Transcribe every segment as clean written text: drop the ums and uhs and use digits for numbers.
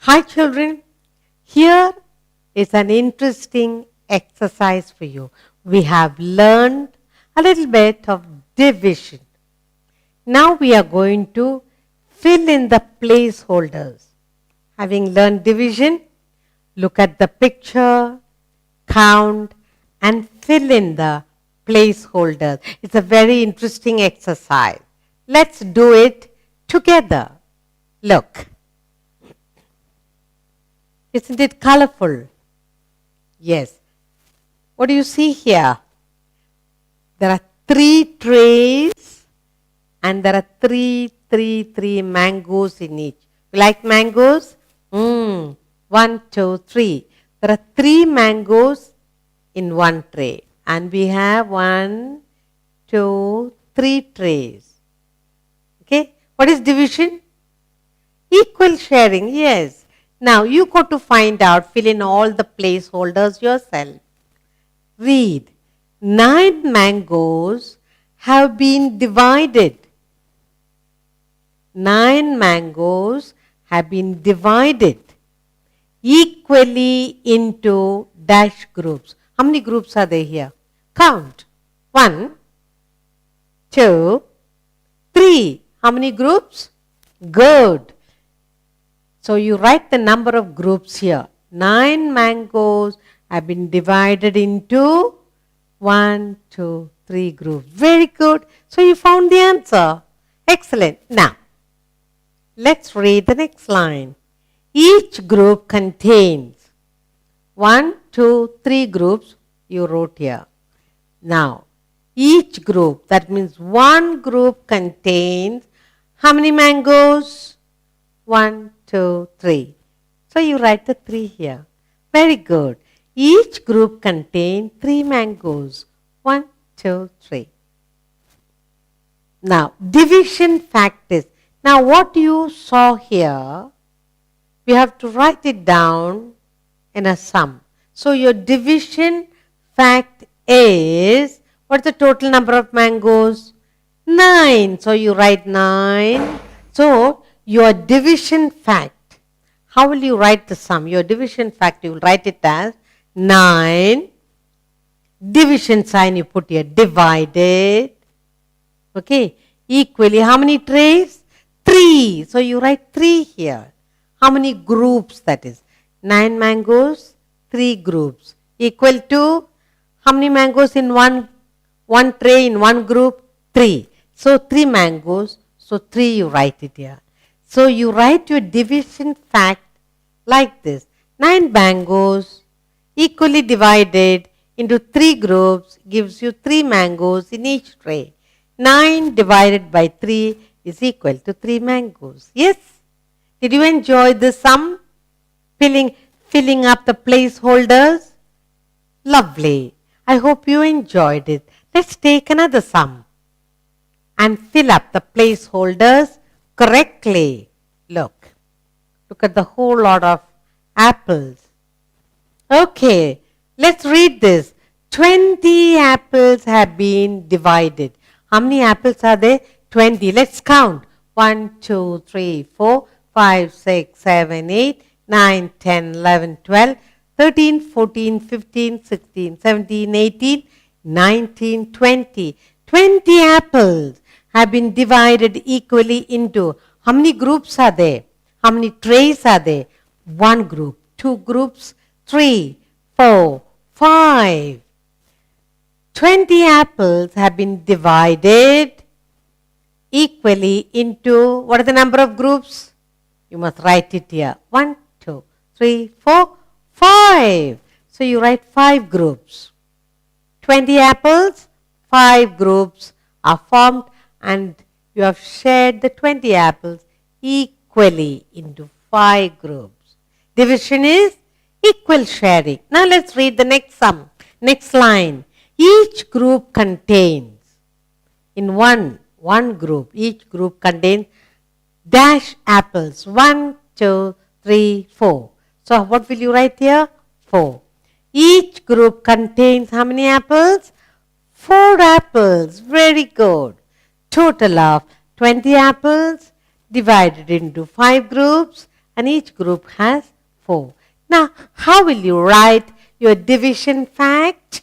Hi children, here is an interesting exercise for you. We have learned a little bit of division. Now we are going to fill in the placeholders. Having learned division, look at the picture, count and fill in the placeholders. It's a very interesting exercise. Let's do it together. Look. Isn't it colorful? Yes. What do you see here? There are 3 trays and there are three mangoes in each. You like mangoes? 1, 2, 3. There are 3 mangoes in one tray. And we have 1, 2, 3 trays. Okay. What is division? Equal sharing. Yes. Now, you got to find out, fill in all the placeholders yourself. Read. 9 mangoes have been divided. 9 mangoes have been divided equally into dash groups. How many groups are there here? Count. 1, 2, 3. How many groups? Good. So you write the number of groups here. 9 mangoes have been divided into 1, 2, 3 groups. Very good. So you found the answer. Excellent. Now, let's read the next line. Each group contains 1, 2, 3 groups you wrote here. Now, each group, that means one group contains how many mangoes? 1, 2, 3. So you write the 3 here. Very good. Each group contains 3 mangoes. 1, 2, 3. Now, division fact is, now what you saw here, we have to write it down in a sum. So your division fact is, what's the total number of mangoes? 9. So you write 9. So your division fact, how will you write the sum? Your division fact, you will write it as 9. Division sign you put here, divided. Okay. Equally, how many trays? 3. So you write 3 here. How many groups that is? 9 mangoes, 3 groups. Equal to, how many mangoes in one tray in one group? 3. So 3 mangoes, so 3 you write it here. So you write your division fact like this. 9 mangoes equally divided into 3 groups gives you 3 mangoes in each tray. 9 divided by 3 is equal to 3 mangoes. Yes? Did you enjoy the sum? Filling up the placeholders? Lovely. I hope you enjoyed it. Let's take another sum and fill up the placeholders correctly. Look at the whole lot of apples. Okay, let's read this. 20 apples have been divided. How many apples are there? 20. Let's count. 1, 2, 3, 4, 5, 6, 7, 8, 9, 10, 11, 12, 13, 14, 15, 16, 17, 18, 19, 20. 20 apples have been divided equally into, how many groups are there? How many trays are there? 1 group, 2 groups, 3, 4, 5. 20 apples have been divided equally into, what are the number of groups? You must write it here. 1, 2, 3, 4, 5. So you write 5 groups. 20 apples, 5 groups are formed and you have shared the 20 apples equally into 5 groups. Division is equal sharing. Now let's read the next sum. Next line. Each group contains, in one group, each group contains dash apples. 1, 2, 3, 4. So what will you write here? 4. Each group contains how many apples? 4 apples. Very good. Total of 20 apples divided into 5 groups and each group has 4. Now, how will you write your division fact?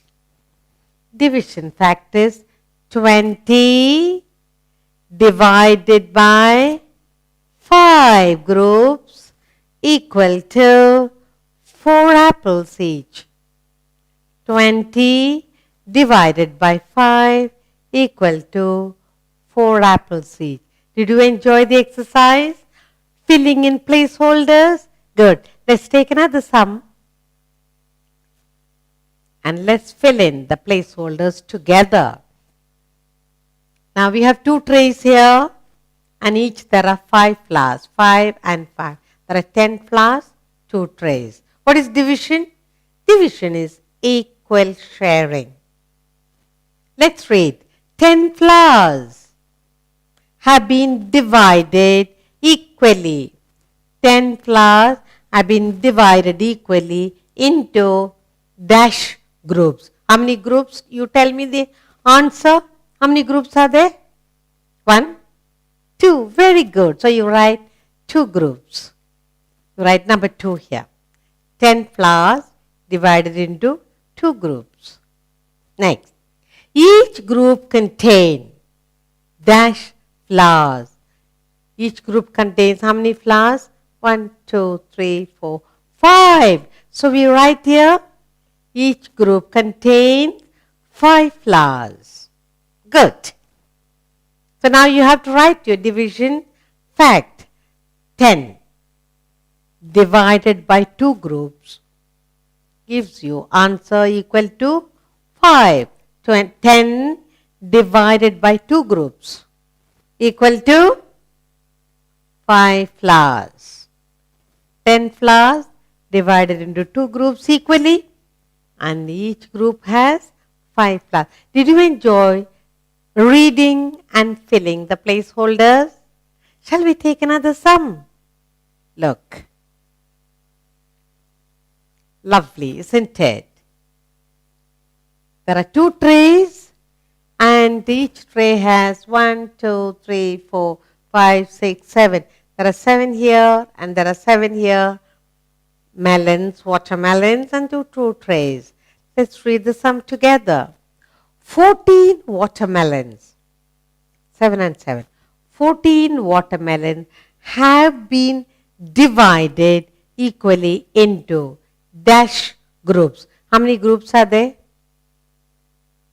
Division fact is 20 divided by 5 groups equal to 4 apples each. 20 divided by 5 equal to 4 apples each. Did you enjoy the exercise? Filling in placeholders? Good. Let's take another sum. And let's fill in the placeholders together. Now we have 2 trays here, and each there are 5 flowers. 5 and 5. There are 10 flowers, 2 trays. What is division? Division is equal sharing. Let's read. 10 flowers have been divided equally. 10 flowers have been divided equally into dash groups. How many groups? You tell me the answer. How many groups are there? 1, 2. Very good. So you write 2 groups. You write number 2 here. 10 flowers divided into 2 groups. Next. Each group contains dash flowers. Each group contains how many flowers? 1, 2, 3, 4, 5. So we write here, each group contains 5 flowers. Good. So now you have to write your division fact. 10 divided by 2 groups gives you answer equal to 5. 10 divided by 2 groups equal to 5 flowers. 10 flowers divided into 2 groups equally, and each group has 5 flowers. Did you enjoy reading and filling the placeholders? Shall we take another sum? Look. Lovely, isn't it? There are 2 trays, and each tray has 1, 2, 3, 4, 5, 6, 7. There are 7 here, and there are 7 here. Melons, watermelons, and 2 trays. Let's read the sum together. 14 watermelons. 7 and 7. 14 watermelons have been divided equally into dash groups. How many groups are there?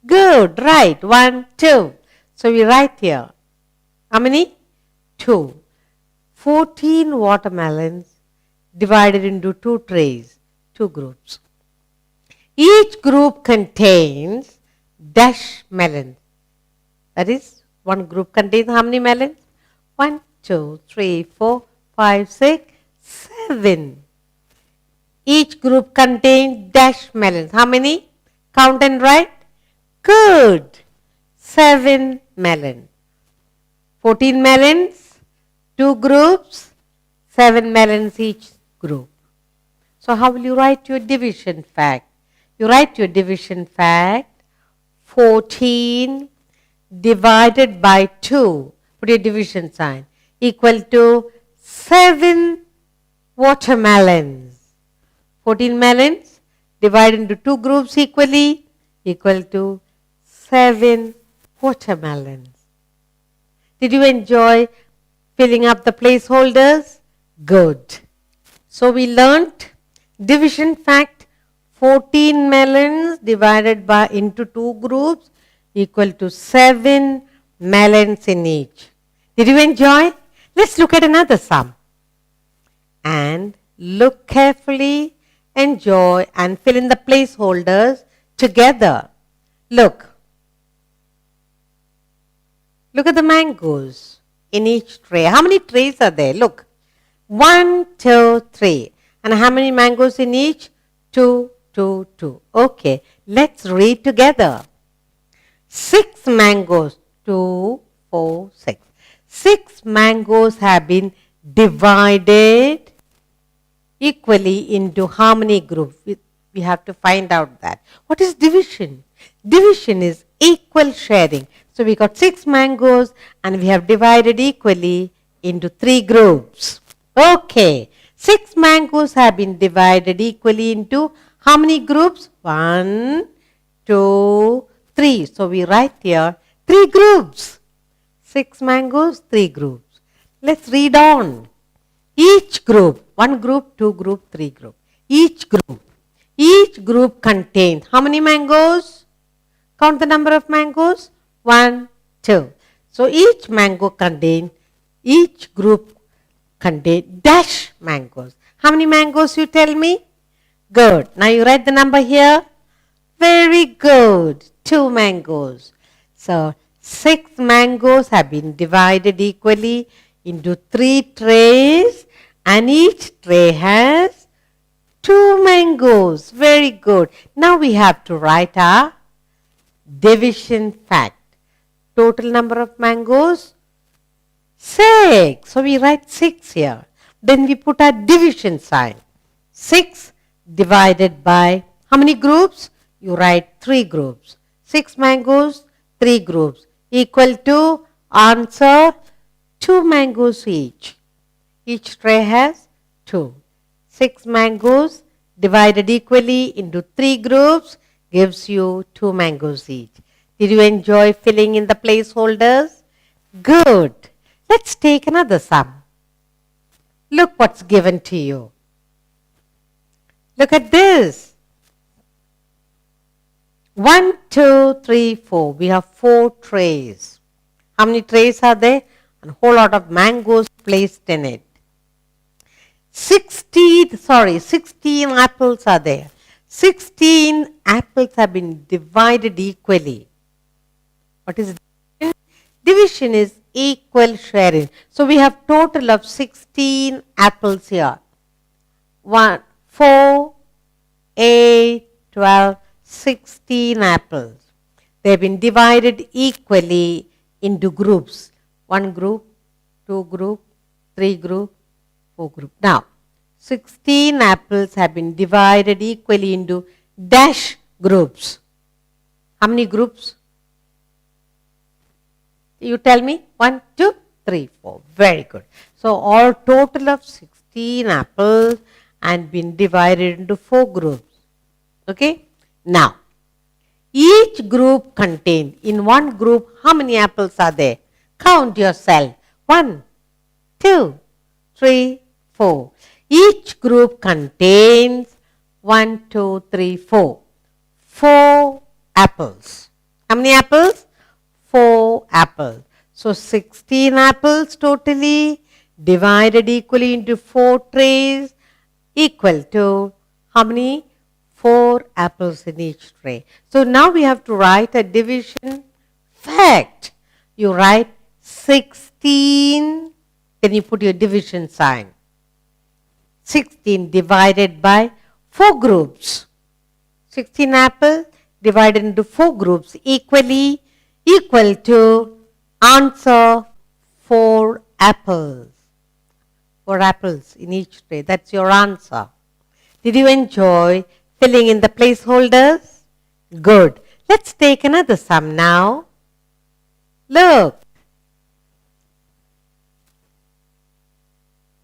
Good, right. 1, 2. So we write here. How many? 2. 14 watermelons divided into 2 trays, 2 groups. Each group contains dash melons. That is, one group contains how many melons? 1, 2, 3, 4, 5, 6, 7. Each group contains dash melons. How many? Count and write. Good. 7 melons. 14 melons, 2 groups, 7 melons each group. So how will you write your division fact? You write your division fact 14 divided by 2. Put your division sign. Equal to 7 watermelons. 14 melons divided into 2 groups equally equal to 7 watermelons. Did you enjoy filling up the placeholders? Good. So we learnt division fact 14 melons divided by into 2 groups equal to 7 melons in each. Did you enjoy? Let's look at another sum. And look carefully, enjoy and fill in the placeholders together. Look. Look at the mangoes in each tray. How many trays are there? Look. 1, 2, 3. And how many mangoes in each? 2, 2, 2. Okay. Let's read together. 6 mangoes. 2, 4, 6. 6 mangoes have been divided equally into how many groups? We have to find out that. What is division? Division is equal sharing. So we got 6 mangoes and we have divided equally into 3 groups. Okay. 6 mangoes have been divided equally into how many groups? 1, 2, 3. So we write here 3 groups. 6 mangoes, 3 groups. Let's read on. Each group, 1 group, 2 group, 3 group. Each group contains how many mangoes? Count the number of mangoes. 1, 2. So each group contains dash mangoes. How many mangoes you tell me? Good. Now you write the number here. Very good. 2 mangoes. So 6 mangoes have been divided equally into 3 trays, and each tray has 2 mangoes. Very good. Now we have to write our division fact. Total number of mangoes? 6. So we write 6 here. Then we put our division sign. 6 divided by how many groups? You write 3 groups. 6 mangoes, 3 groups. Equal to answer 2 mangoes each. Each tray has 2. 6 mangoes divided equally into 3 groups gives you 2 mangoes each. Did you enjoy filling in the placeholders? Good. Let's take another sum. Look what's given to you. Look at this. 1, 2, 3, 4. We have 4 trays. How many trays are there? A whole lot of mangoes placed in it. 16 apples are there. 16 apples have been divided equally. What is division? Division is equal sharing. So we have total of 16 apples here. 1, 4, 8, 12, 16 apples. They have been divided equally into groups. 1 group, 2 group, 3 group, 4 group. Now, 16 apples have been divided equally into dash groups. How many groups? You tell me. 1, 2, 3, 4. Very good. So, all total of 16 apples and been divided into 4 groups. Okay. Now, each group contained, in one group, how many apples are there? Count yourself. 1, 2, 3, 4. Each group contains 1, 2, 3, 4. 4 apples. How many apples? 4 apples. So 16 apples totally divided equally into 4 trays equal to how many? 4 apples in each tray. So now we have to write a division fact. You write 16, then you put your division sign. 16 divided by 4 groups. 16 apples divided into 4 groups equally equal to answer 4 apples. 4 apples in each tray. That's your answer. Did you enjoy filling in the placeholders? Good. Let's take another sum now. Look.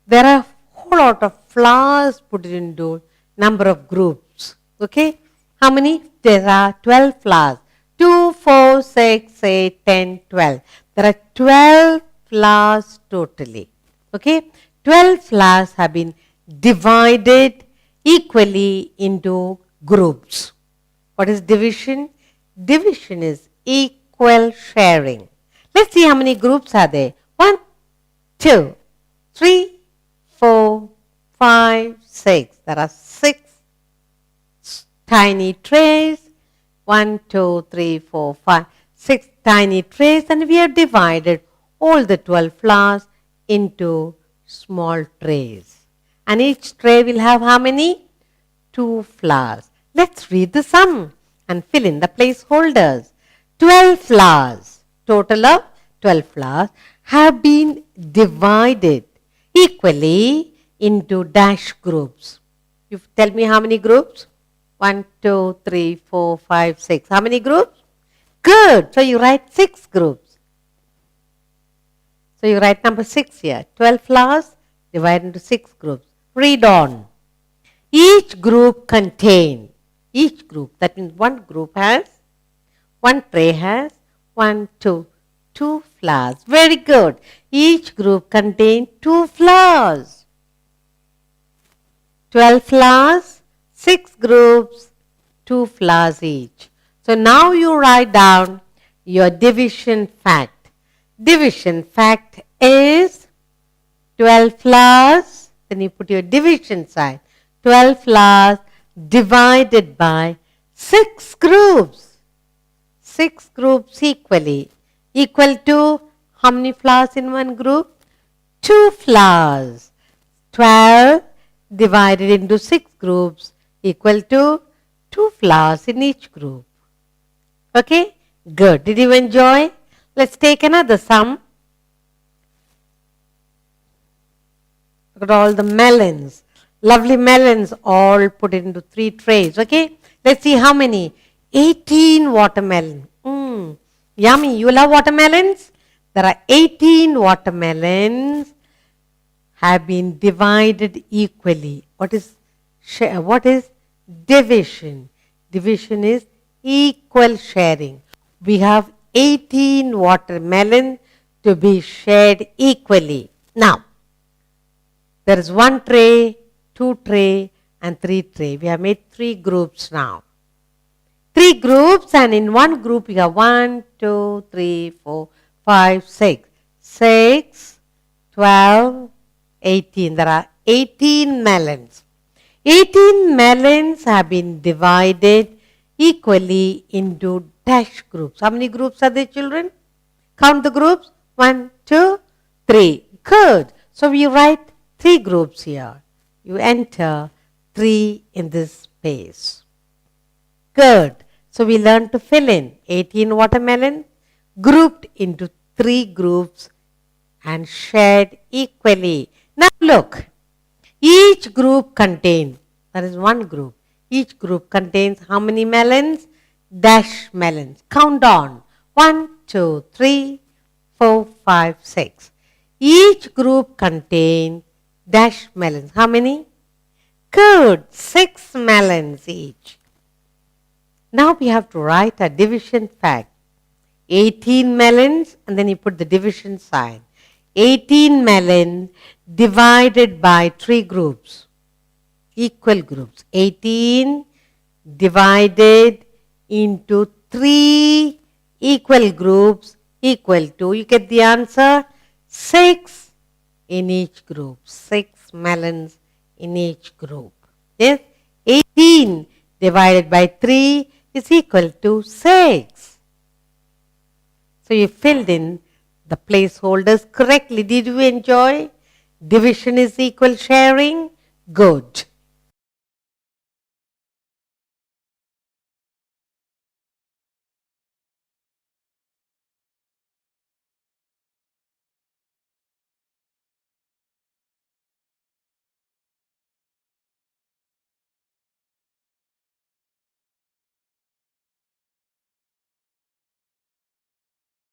There are a whole lot of flowers put into number of groups. Okay. How many? There are 12 flowers. 2, 4, 6, 8, 10, 12. There are 12 flowers totally. Okay. 12 flowers have been divided equally into groups. What is division? Division is equal sharing. Let's see how many groups are there. 1, 2, 3, 4, 5, 6. There are 6 tiny trays. 1, 2, 3, 4, 5, 6 tiny trays, and we have divided all the 12 flowers into small trays. And each tray will have how many? 2 flowers. Let's read the sum and fill in the placeholders. 12 flowers, total of 12 flowers, have been divided equally into dash groups. You tell me how many groups? 1, 2, 3, 4, 5, 6. How many groups? Good. So you write 6 groups. So you write number 6 here. 12 flowers divided into 6 groups. Read on. Each group, that means one tray has 2 flowers. Very good. Each group contains 2 flowers. 12 flowers, 6 groups, 2 flowers each. So now you write down your division fact. Division fact is 12 flowers, then you put your division sign. 12 flowers divided by 6 groups. 6 groups equally. Equal to how many flowers in one group? 2 flowers. 12 divided into 6 groups equal to 2 flowers in each group. Okay? Good. Did you enjoy? Let's take another sum. Look at all the melons. Lovely melons all put into 3 trays. Okay? Let's see how many. 18 watermelon. Yummy. You love watermelons? There are 18 watermelons have been divided equally. What is division? Division is equal sharing. We have 18 watermelon to be shared equally. Now, there is 1 tray, 2 tray and 3 tray. We have made 3 groups now. 3 groups, and in one group we have 1, 2, 3, 4, 5, 6. 6, 12, 18. There are 18 melons. 18 melons have been divided equally into dash groups. How many groups are there, children? Count the groups. 1, 2, 3. Good. So we write 3 groups here. You enter 3 in this space. Good. So we learn to fill in 18 watermelon grouped into 3 groups and shared equally. Now look, each group contains, that is one group, each group contains how many melons? Dash melons. Count on. 1, 2, 3, 4, 5, 6. Each group contains dash melons. How many? Good. 6 melons each. Now we have to write a division fact. 18 melons, and then you put the division sign. 18 melons divided by 3 groups, equal groups. 18 divided into 3 equal groups equal to, you get the answer, 6 in each group. 6 melons in each group. Yes? 18 divided by 3 is equal to 6. So you filled in the placeholders correctly. Did you enjoy? Division is equal sharing? Good.